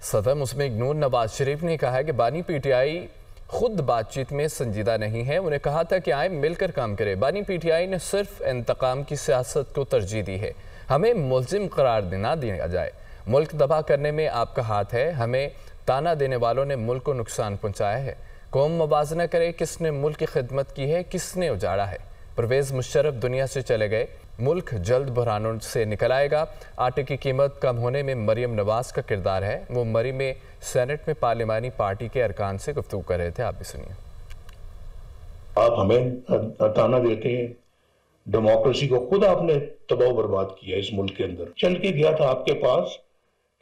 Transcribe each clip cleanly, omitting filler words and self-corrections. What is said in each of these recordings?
सदर मुस्लिम नूर नवाज शरीफ ने कहा है कि बानी पीटीआई खुद बातचीत में संजीदा नहीं है। उन्हें कहा था कि आए मिलकर काम करें। बानी पीटीआई ने सिर्फ इंतकाम की सियासत को तरजीह दी है। हमें मुल्जिम करार ना दिया जाए। मुल्क तबाह करने में आपका हाथ है। हमें ताना देने वालों ने मुल्क को नुकसान पहुँचाया है। कौम मवाजना करे किसने मुल्क की खिदमत की है, किसने उजाड़ा है। परवेज़ मुशर्रफ दुनिया से चले गए। मुल्क जल्द बहरानों से निकल आएगा। आटे की कीमत कम होने में मरियम नवाज का किरदार है। वो मरी में सेनेट में पार्लिमानी पार्टी के अरकान से गुफ्तगू कर रहे थे। आप भी सुनिए। आप हमें ताना देते हैं, डेमोक्रेसी को खुद आपने तबाह बर्बाद किया। इस मुल्क के अंदर चल के गया था आपके पास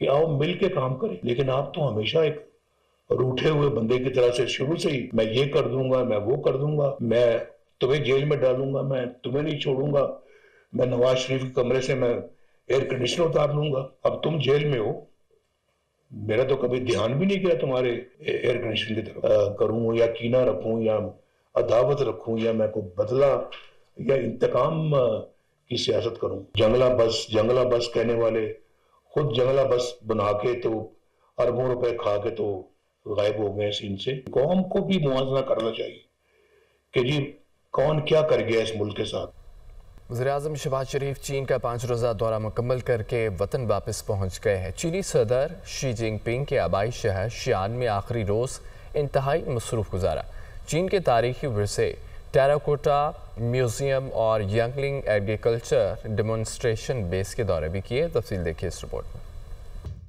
कि आओ मिल के काम करें, लेकिन आप तो हमेशा एक रूठे हुए बंदे की तरह से शुरू से ही मैं ये कर दूंगा, मैं वो कर दूंगा, मैं तुम्हें जेल में डालूंगा, मैं तुम्हें नहीं छोड़ूंगा, मैं नवाज शरीफ के कमरे से मैं एयर कंडीशनर उतार लूंगा। अब तुम जेल में हो, मेरा तो कभी ध्यान भी नहीं किया तुम्हारे एयर कंडीशनर की तरफ करूं या कीना रखूं या अदावत रखूं या मैं को बदला या इंतकाम की सियासत करूं। जंगला बस कहने वाले खुद जंगला बस बना के तो अरबों रुपए खा के तो गायब हो गए सीन से। कौम को भी मुआवजा करना चाहिए कि जी कौन क्या कर गया इस मुल्क के साथ। वज़ीर-ए-आज़म शहबाज शरीफ चीन का 5 रोज़ा दौरा मुकम्मल करके वतन वापस पहुँच गए हैं। चीनी सदर शी जिनपिंग के आबाई शहर शियान में आखिरी रोज़ इंतहाई मसरूफ़ गुजारा। चीन के तारीखी विरसे टेराकोटा म्यूज़ियम और यांगलिंग एग्रीकल्चर डेमोन्स्ट्रेशन बेस के दौरे भी किए। तफसील देखिए इस रिपोर्ट में।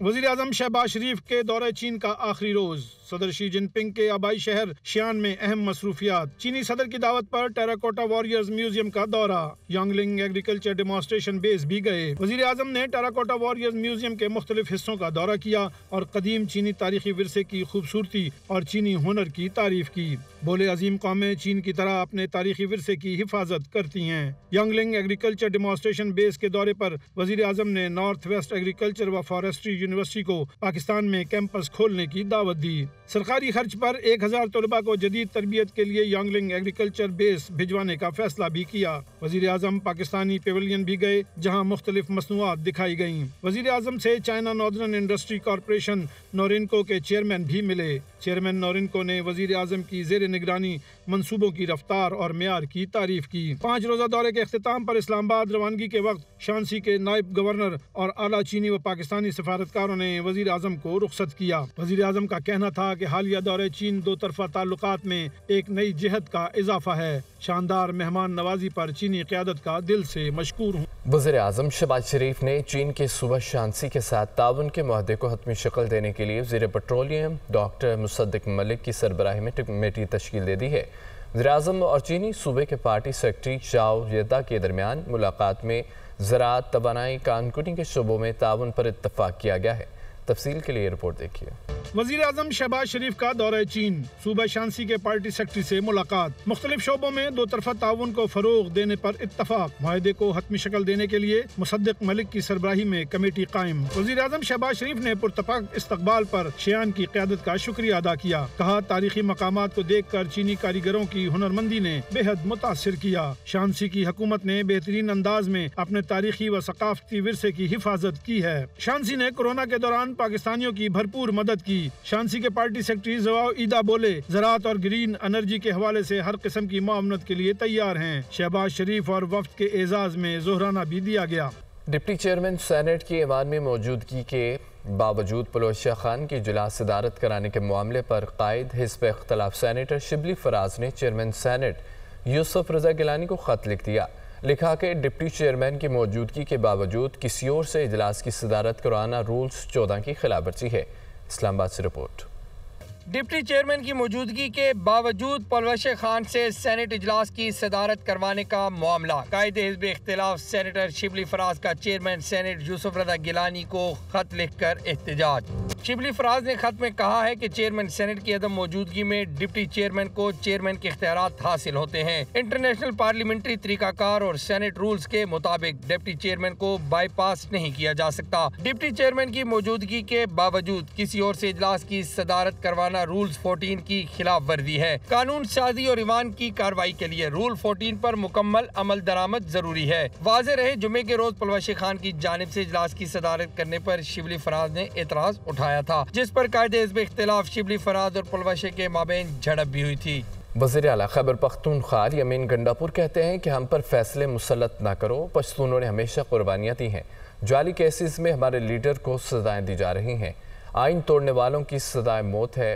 वज़ीर-ए-आज़म शहबाज शरीफ के दौरे चीन का आखिरी रोज। सदर शी जिनपिंग के आबाई शहर शियान में अहम मसरूफियात। चीनी सदर की दावत पर टेराकोटा वॉरियर्स म्यूजियम का दौरा। यांगलिंग एग्रीकल्चर डेमोन्स्ट्रेशन बेस भी गए। वज़ीर-ए-आज़म ने टेराकोटा वॉरियर्स म्यूजियम के मुख्तलिफ हिस्सों का दौरा किया और कदीम चीनी तारीखी विरसे की खूबसूरती और चीनी हुनर की तारीफ की। बोले अजीम कौमें चीन की तरह अपने तारीखी विरसे की हिफाजत करती हैं। यांगलिंग एग्रीकल्चर डेमोन्स्ट्रेशन बेस के दौरे पर वज़ीर-ए-आज़म ने नॉर्थ वेस्ट एग्रीकल्चर व फॉरेस्ट्री यूनिवर्सिटी को पाकिस्तान में कैंपस खोलने की दावत दी। सरकारी खर्च पर 1000 तलबा को जदीद तरबियत के लिए यांगलिंग एग्रीकल्चर बेस भिजवाने का फैसला भी किया। वज़ीर-ए-आज़म पाकिस्तानी पेविलियन भी गए जहां मुख्तलिफ मसनूआत दिखाई गयी। वज़ीर-ए-आज़म से चाइना नॉर्दर्न इंडस्ट्री कॉरपोरेशन नोरिनको के चेयरमैन भी मिले। चेयरमैन नोरिनको ने वज़ीर-ए-आज़म की ज़ेर निगरानी मंसूबों की रफ्तार और मेयार की तारीफ की। 5 रोज़ा दौरे के अख्तिताम पर इस्लामाबाद रवानगी के वक्त शांसी के नायब गवर्नर और आला चीनी व पाकिस्तानी सफारतकारों ने वज़ीर-ए-आज़म को रुखसत किया। वज़ीर-ए-आज़म का कहना था कि हालिया दौरे चीन दो तरफा ताल्लुकात में एक नई जिहत का इजाफा है। शानदार मेहमान नवाजी पर चीनी क़यादत का दिल से मशकूर हूँ। वज़ीर-ए-आज़म शहबाज शरीफ ने चीन के सूबा शांसी के साथ ताउन के मुआहदे को हतमी शक्ल देने के लिए वज़ीर पेट्रोलियम डॉक्टर मुसद्दिक मलिक की सरबराही में कमेटी तश्कील दे दी है। वज़ीर-ए-आज़म और चीनी सूबे के पार्टी सेक्रेटरी जाओ येदा के दरमियान मुलाकात में ज़राअत, तवानाई, कानूनी के शोबों में ताउन पर इत्तफाक किया गया है। तफसील के लिए रिपोर्ट देखिए। वज़ीर-ए-आज़म शहबाज शरीफ का दौरा चीन, सूबा शांसी के पार्टी सेक्रेटरी से मुलाकात, मुख्तलिफ शोबों में दो तरफा ताउन को फरोग देने पर इत्तफाक, मुआहदे को हतमी शक्ल देने के लिए मुसद्दिक मलिक की सरबराही में कमेटी कायम। वज़ीर-ए-आज़म शहबाज शरीफ ने पुरतफाक इस्तकबाल पर शियान की क़यादत का शुक्रिया अदा किया। कहा तारीखी मकामात को देख कर चीनी कारीगरों की हुनरमंदी ने बेहद मुतासिर किया। शांसी की हुकूमत ने बेहतरीन अंदाज में अपने तारीखी व सकाफती विरसे की हिफाजत की है। शांसी ने कोरोना के दौरान पाकिस्तानियों की भरपूर मदद की। शांसी के पार्टी सेक्रेटरी जवाब ईदा बोले ज़राअत और ग्रीन एनर्जी के हवाले से हर किस्म की मुआवनत के लिए तैयार हैं। शहबाज शरीफ और वफ्द के एजाज में जोहराना भी दिया गया। डिप्टी चेयरमैन सेनेट की ऐवान में मौजूदगी के बावजूद पलोशिया खान की इजलास सदारत कराने के मामले पर कायद हिज़्ब इख्तिलाफ सेनेटर शिबली फराज ने चेयरमैन सेनेट यूसुफ रजा गिलानी को खत लिख दिया। लिखा कि डिप्टी चेयरमैन की मौजूदगी के बावजूद किसी और से इजलास की सदारत करवाना रूल्स 14 की खिलाफवर्जी है। इस्लामाबाद से रिपोर्ट। डिप्टी चेयरमैन की मौजूदगी के बावजूद पलवश खान से सेनेट इजलास की सदारत करवाने का मामला। कायद हिज़्ब इख्तिलाफ सेनेटर शिबली फराज का चेयरमैन सेनेट यूसुफ रजा गिलानी को खत लिखकर एहतजाज। शिबली फराज ने खत में कहा है कि चेयरमैन सेनेट की अदम मौजूदगी में डिप्टी चेयरमैन को चेयरमैन के इख्तियारात हासिल होते हैं। इंटरनेशनल पार्लियामेंट्री तरीकाकार और सेनेट रूल्स के मुताबिक डिप्टी चेयरमैन को बाईपास नहीं किया जा सकता। डिप्टी चेयरमैन की मौजूदगी के बावजूद किसी और से इजलास की सदारत करवाना सालाना रूल्स 14 की खिलाफ वर्जी है। कानून साजी और ईवान की कार्रवाई के लिए रूल 14 पर मुकम्मल अमल दरामद जरूरी है। वाज़ेह रहे जुमे के रोज पलवश खान की जानिब से इजलास की सदारत करने पर शिबली फराज ने एतराज उठाया था, जिस पर कायदे हिज़्ब इख्तिलाफ शिबली फराज और पलवश के माबैन झड़प भी हुई थी। वज़ीर आला खैबर पख्तूनख्वा यमीन गंडापुर कहते हैं कि हम पर फैसले मुसल्लत न करो। पश्तूनों ने हमेशा कुर्बानियाँ दी हैं। जाली केसेस में हमारे लीडर को सजाएं दी जा रही हैं। आइन तोड़ने वालों की सजाएं मौत है।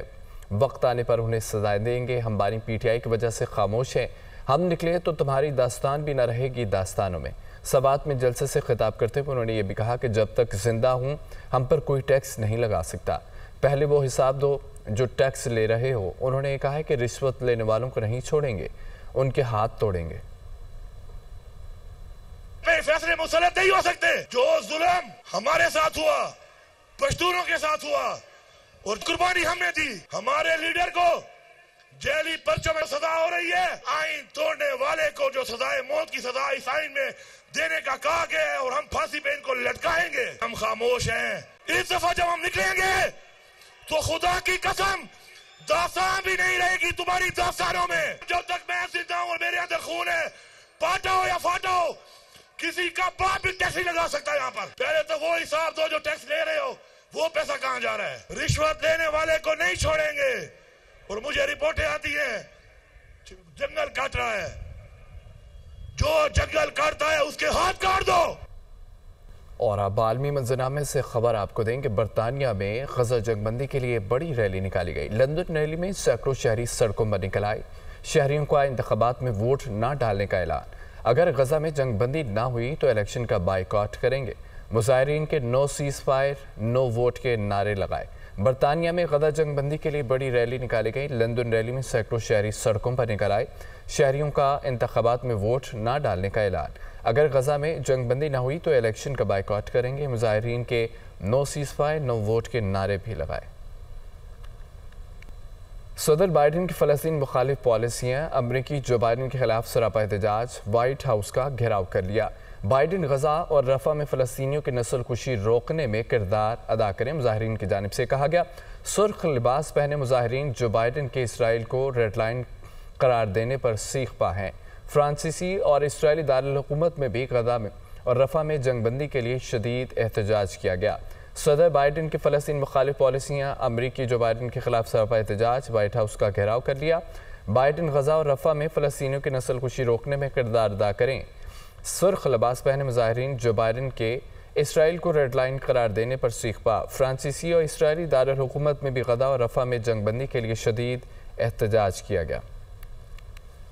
वक्त आने पर उन्हें सजाएं देंगे। हम बानी PTI की वजह से खामोश हैं। हम निकले तो तुम्हारी दास्तान भी न रहेगी दास्तानों में। सवात में जलसे से खिताब करते हुए उन्होंने ये भी कहा कि जब तक जिंदा हूँ हम पर कोई टैक्स नहीं लगा सकता। पहले वो हिसाब दो जो टैक्स ले रहे हो। उन्होंने ये कहा है कि रिश्वत लेने वालों को नहीं छोड़ेंगे, उनके हाथ तोड़ेंगे। फैसले मुसल्लत नहीं हो सकते। जो जुल्म हमारे साथ हुआ, पश्तूनों के साथ हुआ और कुर्बानी हमने दी, हमारे लीडर को जेली पर्चों में सजा हो रही है। आइन तोड़ने वाले को जो सजाए मौत की सजा इस आइन में देने का कहा गया है और हम फांसी पे इनको लटकाएंगे। हम खामोश हैं। इस दफा जब हम निकलेंगे तो खुदा की कसम दास्तान भी नहीं रहेगी तुम्हारी दास्तानों में। जब तक मैं जिंदा हूं और मेरे अंदर खून है, पाटो या फाटो, किसी का बाप भी टैक्स नहीं लगा सकता। यहाँ पर पहले तो वो हिसाब दो जो टैक्स ले रहे हो, वो पैसा कहाँ जा रहा है। रिश्वत लेने वाले को नहीं छोड़ेंगे। और मुझे रिपोर्टें आती हैं जंगल काट रहा है, जो जंगल काटता है उसके हाथ काट दो। और अब आलमी मंजरनामे से खबर आपको दें कि बरतानिया में गजा जंगबंदी के लिए बड़ी रैली निकाली गई। लंदन रैली में सैकड़ों शहरी सड़कों पर निकल आए। शहरियों को इंतखाबात में वोट न डालने का ऐलान। अगर गजा में जंगबंदी ना हुई तो इलेक्शन का बाइकॉट करेंगे। मुजाहिरीन के no ceasefire no vote के नारे लगाए। बरतानिया में गजा जंगबंदी के लिए बड़ी रैली निकाली गई। लंदन रैली में सैकड़ों शहरी सड़कों पर निकल आए। शहरियों का इंतखाबात में वोट न डालने का ऐलान। अगर गजा में जंगबंदी ना हुई तो इलेक्शन का बाइकॉट करेंगे। मुजाहिरीन के no ceasefire no vote के नारे भी लगाए। सदर बाइडन की फ़लस्तीन मुखालिफ पॉलिसियाँ। अमरीकी जो बाइडन के खिलाफ सरापा एहतजाज। व्हाइट हाउस का घेराव कर लिया। बाइडन गजा और रफ़ा में फ़लस्तीनियों की नस्ल कुशी रोकने में किरदार अदा करें, मुजाहिरीन की जानिब से कहा गया। सुर्ख लिबास पहने मुजाहिरीन जो बाइडन के इसराइल को रेड लाइन करार देने पर सीख पा हैं। फ्रांसीसी और इसराइली दारुल हुकूमत में भी गजा में और रफ़ा में जंगबंदी के लिए शदीद एहतजाज किया गया। सदर बाइडन की फ़लस्तीन मुखालिफ पॉलिसियाँ। अमरीकी जो बाइडन के खिलाफ सरापा एहतजाज। वाइट हाउस का घेराव कर लिया। बाइडन गजा और रफ़ा में फ़लस्तीनियों की नस्ल कुशी रोकने में किरदार अदा करें। सुर्ख लिबास पहने मुजाहिरीन जो बाइडन के इसराइल को रेड लाइन करार देने पर सीख पा। फ्रांसीसी और इसराइली दारुल हुकूमत में भी गजा और रफ़ा में जंगबंदी के लिए शदीद एहतजाज किया गया।